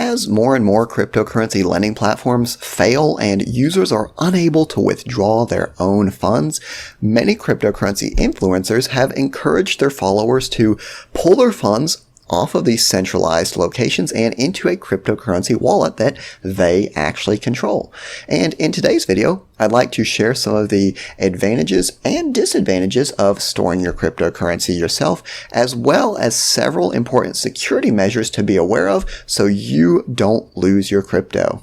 As more and more cryptocurrency lending platforms fail and users are unable to withdraw their own funds, many cryptocurrency influencers have encouraged their followers to pull their funds off of these centralized locations and into a cryptocurrency wallet that they actually control. And in today's video, I'd like to share some of the advantages and disadvantages of storing your cryptocurrency yourself, as well as several important security measures to be aware of so you don't lose your crypto.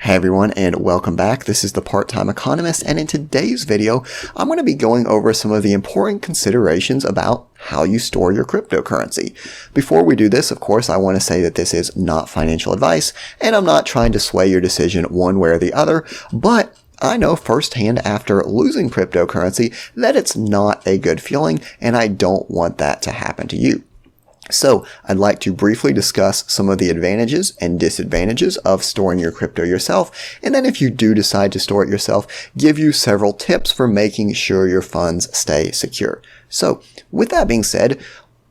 Hey everyone, and welcome back. This is the Part-Time Economist, and in today's video, I'm going to be going over some of the important considerations about how you store your cryptocurrency. Before we do this, of course, I want to say that this is not financial advice, and I'm not trying to sway your decision one way or the other, but I know firsthand after losing cryptocurrency that it's not a good feeling, and I don't want that to happen to you. So I'd like to briefly discuss some of the advantages and disadvantages of storing your crypto yourself, and then if you do decide to store it yourself, give you several tips for making sure your funds stay secure. So with that being said,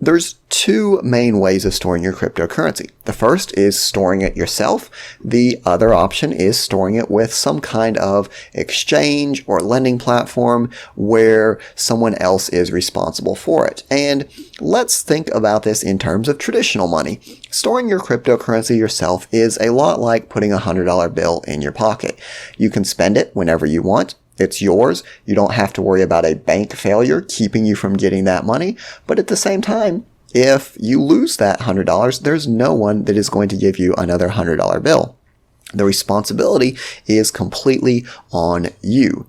there's two main ways of storing your cryptocurrency. The first is storing it yourself. The other option is storing it with some kind of exchange or lending platform where someone else is responsible for it. And let's think about this in terms of traditional money. Storing your cryptocurrency yourself is a lot like putting a $100 bill in your pocket. You can spend it whenever you want. It's yours. You don't have to worry about a bank failure keeping you from getting that money. But at the same time, if you lose that $100, there's no one that is going to give you another $100 bill. The responsibility is completely on you.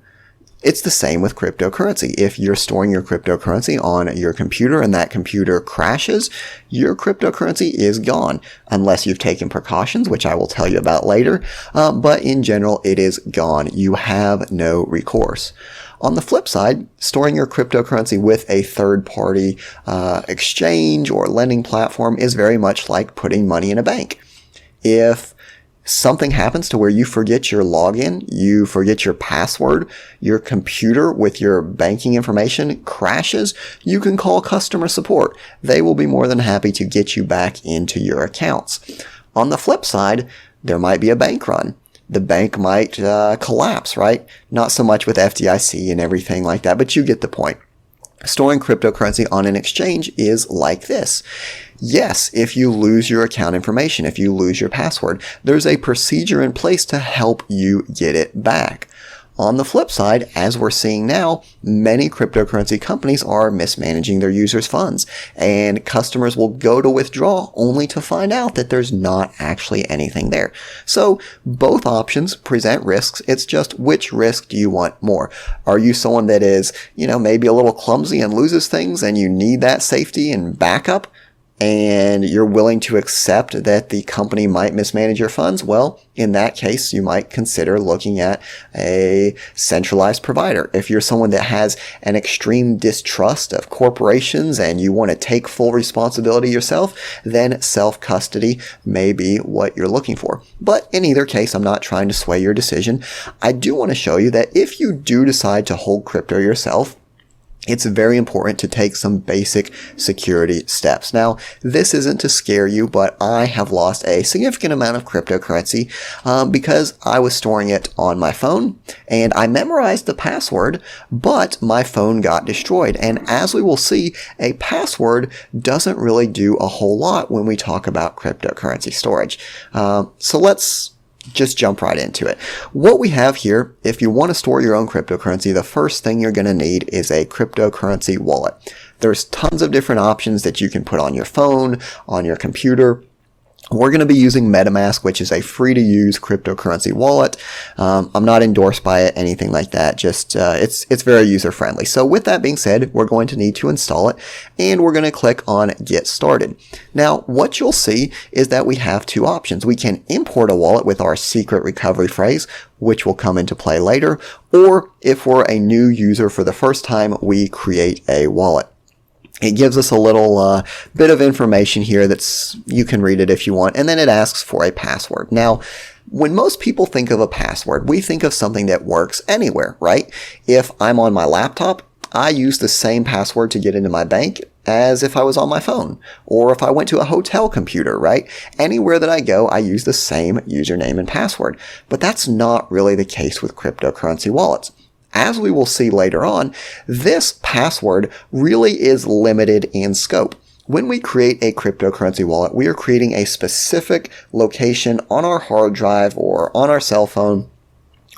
It's the same with cryptocurrency. If you're storing your cryptocurrency on your computer and that computer crashes, your cryptocurrency is gone, unless you've taken precautions, which I will tell you about later. But in general, it is gone. You have no recourse. On the flip side, storing your cryptocurrency with a third-party exchange or lending platform is very much like putting money in a bank. If something happens to where you forget your login, you forget your password, your computer with your banking information crashes, you can call customer support. They will be more than happy to get you back into your accounts. On the flip side, there might be a bank run. The bank might collapse, right? Not so much with FDIC and everything like that, but you get the point. Storing cryptocurrency on an exchange is like this. Yes, if you lose your account information, if you lose your password, there's a procedure in place to help you get it back. On the flip side, as we're seeing now, many cryptocurrency companies are mismanaging their users' funds, and customers will go to withdraw only to find out that there's not actually anything there. So both options present risks. It's just which risk do you want more? Are you someone that is, maybe a little clumsy and loses things and you need that safety and backup, and you're willing to accept that the company might mismanage your funds? Well, in that case, you might consider looking at a centralized provider. If you're someone that has an extreme distrust of corporations and you want to take full responsibility yourself, then self-custody may be what you're looking for. But in either case, I'm not trying to sway your decision. I do want to show you that if you do decide to hold crypto yourself, it's very important to take some basic security steps. Now, this isn't to scare you, but I have lost a significant amount of cryptocurrency because I was storing it on my phone, and I memorized the password, but my phone got destroyed. And as we will see, a password doesn't really do a whole lot when we talk about cryptocurrency storage. So let's just jump right into it. What we have here, if you want to store your own cryptocurrency, the first thing you're going to need is a cryptocurrency wallet. There's tons of different options that you can put on your phone, on your computer. We're going to be using MetaMask, which is a free-to-use cryptocurrency wallet. I'm not endorsed by it, anything like that. Just it's very user-friendly. So with that being said, we're going to need to install it, and we're going to click on Get Started. Now, what you'll see is that we have two options. We can import a wallet with our secret recovery phrase, which will come into play later, or if we're a new user for the first time, we create a wallet. It gives us a little bit of information here that's, you can read it if you want, and then it asks for a password. Now, when most people think of a password, we think of something that works anywhere, right? If I'm on my laptop, I use the same password to get into my bank as if I was on my phone, or if I went to a hotel computer, right? Anywhere that I go, I use the same username and password. But that's not really the case with cryptocurrency wallets. As we will see later on, this password really is limited in scope. When we create a cryptocurrency wallet, we are creating a specific location on our hard drive or on our cell phone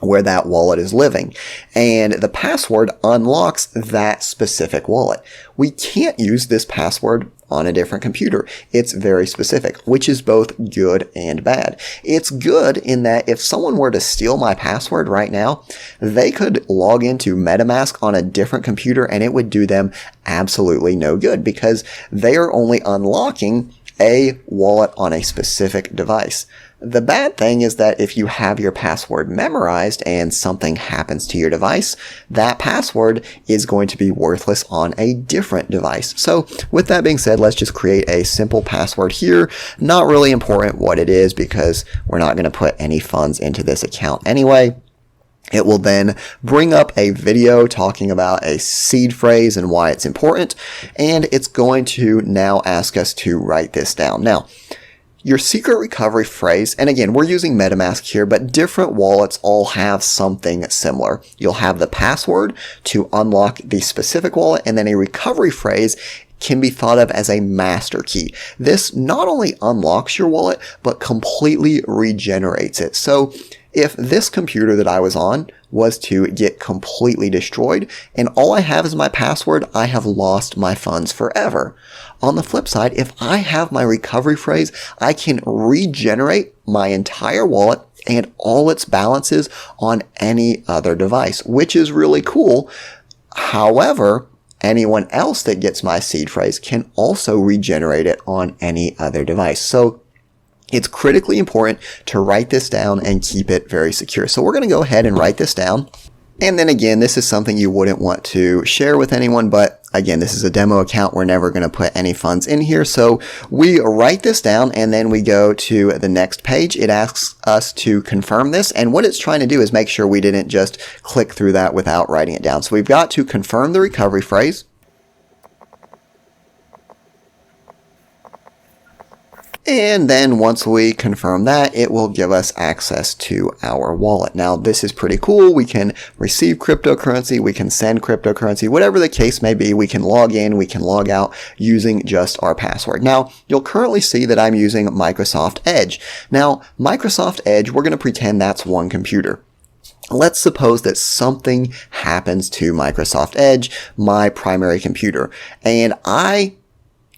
where that wallet is living. And the password unlocks that specific wallet. We can't use this password on a different computer. It's very specific, which is both good and bad. It's good in that if someone were to steal my password right now, they could log into MetaMask on a different computer and it would do them absolutely no good because they are only unlocking a wallet on a specific device. The bad thing is that if you have your password memorized and something happens to your device, that password is going to be worthless on a different device. So with that being said, let's just create a simple password here. Not really important what it is because we're not going to put any funds into this account anyway. It will then bring up a video talking about a seed phrase and why it's important. And it's going to now ask us to write this down. Now, your secret recovery phrase, and again, we're using MetaMask here, but different wallets all have something similar. You'll have the password to unlock the specific wallet, and then a recovery phrase can be thought of as a master key. This not only unlocks your wallet, but completely regenerates it. So if this computer that I was on was to get completely destroyed and all I have is my password, I have lost my funds forever. On the flip side, if I have my recovery phrase, I can regenerate my entire wallet and all its balances on any other device, which is really cool. However, anyone else that gets my seed phrase can also regenerate it on any other device. So it's critically important to write this down and keep it very secure. So we're going to go ahead and write this down. And then again, this is something you wouldn't want to share with anyone, but again, this is a demo account. We're never going to put any funds in here. So we write this down and then we go to the next page. It asks us to confirm this. And what it's trying to do is make sure we didn't just click through that without writing it down. So we've got to confirm the recovery phrase. And then once we confirm that, it will give us access to our wallet. Now, this is pretty cool. We can receive cryptocurrency, we can send cryptocurrency, whatever the case may be. We can log in, we can log out using just our password. Now, you'll currently see that I'm using Microsoft Edge. Now, Microsoft Edge, we're going to pretend that's one computer. Let's suppose that something happens to Microsoft Edge, my primary computer, and I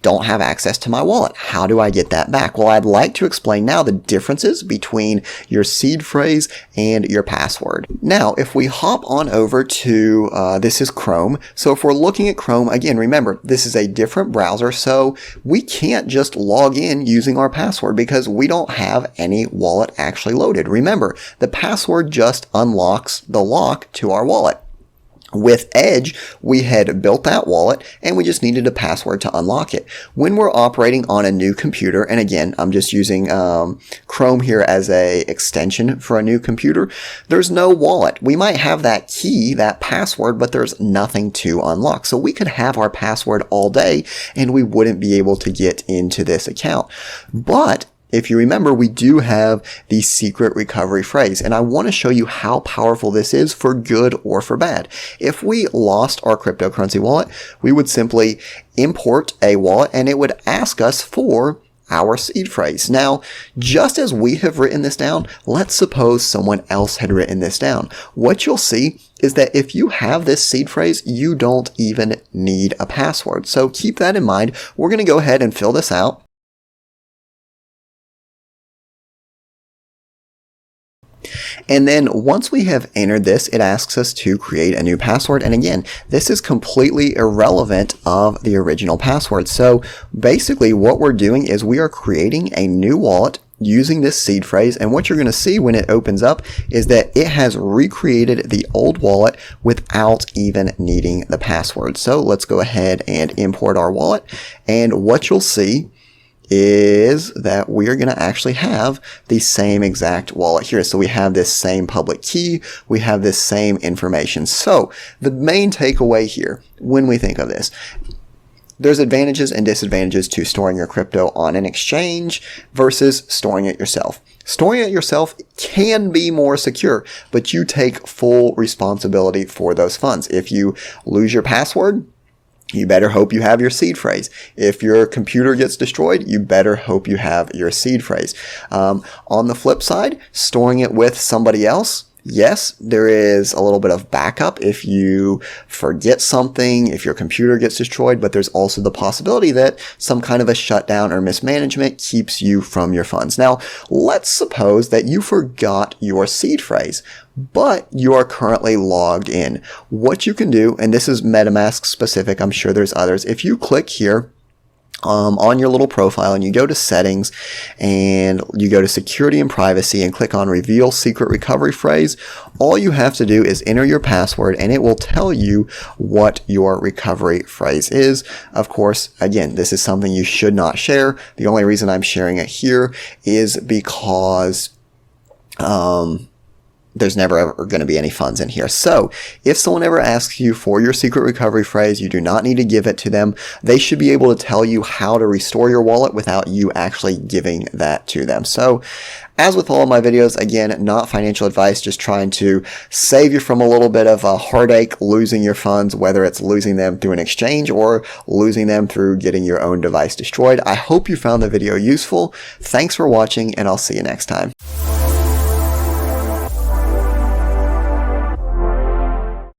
don't have access to my wallet. How do I get that back? Well, I'd like to explain now the differences between your seed phrase and your password. Now, if we hop on over to, this is Chrome. So if we're looking at Chrome, again, remember, this is a different browser. So we can't just log in using our password because we don't have any wallet actually loaded. Remember, the password just unlocks the lock to our wallet. With Edge, we had built that wallet and we just needed a password to unlock it. When we're operating on a new computer, and again, I'm just using Chrome here as a extension for a new computer, there's no wallet. We might have that key, that password, but there's nothing to unlock. So we could have our password all day and we wouldn't be able to get into this account. But if you remember, we do have the secret recovery phrase, and I want to show you how powerful this is for good or for bad. If we lost our cryptocurrency wallet, we would simply import a wallet and it would ask us for our seed phrase. Now, just as we have written this down, let's suppose someone else had written this down. What you'll see is that if you have this seed phrase, you don't even need a password. So keep that in mind. We're going to go ahead and fill this out. And then once we have entered this, it asks us to create a new password. And again, this is completely irrelevant of the original password. So basically what we're doing is we are creating a new wallet using this seed phrase. And what you're going to see when it opens up is that it has recreated the old wallet without even needing the password. So let's go ahead and import our wallet. And what you'll see is that we are going to actually have the same exact wallet here. So we have this same public key, we have this same information. So the main takeaway here when we think of this, there's advantages and disadvantages to storing your crypto on an exchange versus storing it yourself. Storing it yourself can be more secure, but you take full responsibility for those funds. If you lose your password, you better hope you have your seed phrase. If your computer gets destroyed, you better hope you have your seed phrase. On the flip side, storing it with somebody else, yes, there is a little bit of backup if you forget something, if your computer gets destroyed, but there's also the possibility that some kind of a shutdown or mismanagement keeps you from your funds. Now, let's suppose that you forgot your seed phrase, but you are currently logged in. What you can do, and this is MetaMask specific, I'm sure there's others, if you click here, on your little profile and you go to settings and you go to security and privacy and click on reveal secret recovery phrase, all you have to do is enter your password and it will tell you what your recovery phrase is. Of course, again, this is something you should not share. The only reason I'm sharing it here is because there's never ever going to be any funds in here. So if someone ever asks you for your secret recovery phrase, you do not need to give it to them. They should be able to tell you how to restore your wallet without you actually giving that to them. So as with all of my videos, again, not financial advice, just trying to save you from a little bit of a heartache losing your funds, whether it's losing them through an exchange or losing them through getting your own device destroyed. I hope you found the video useful. Thanks for watching, and I'll see you next time.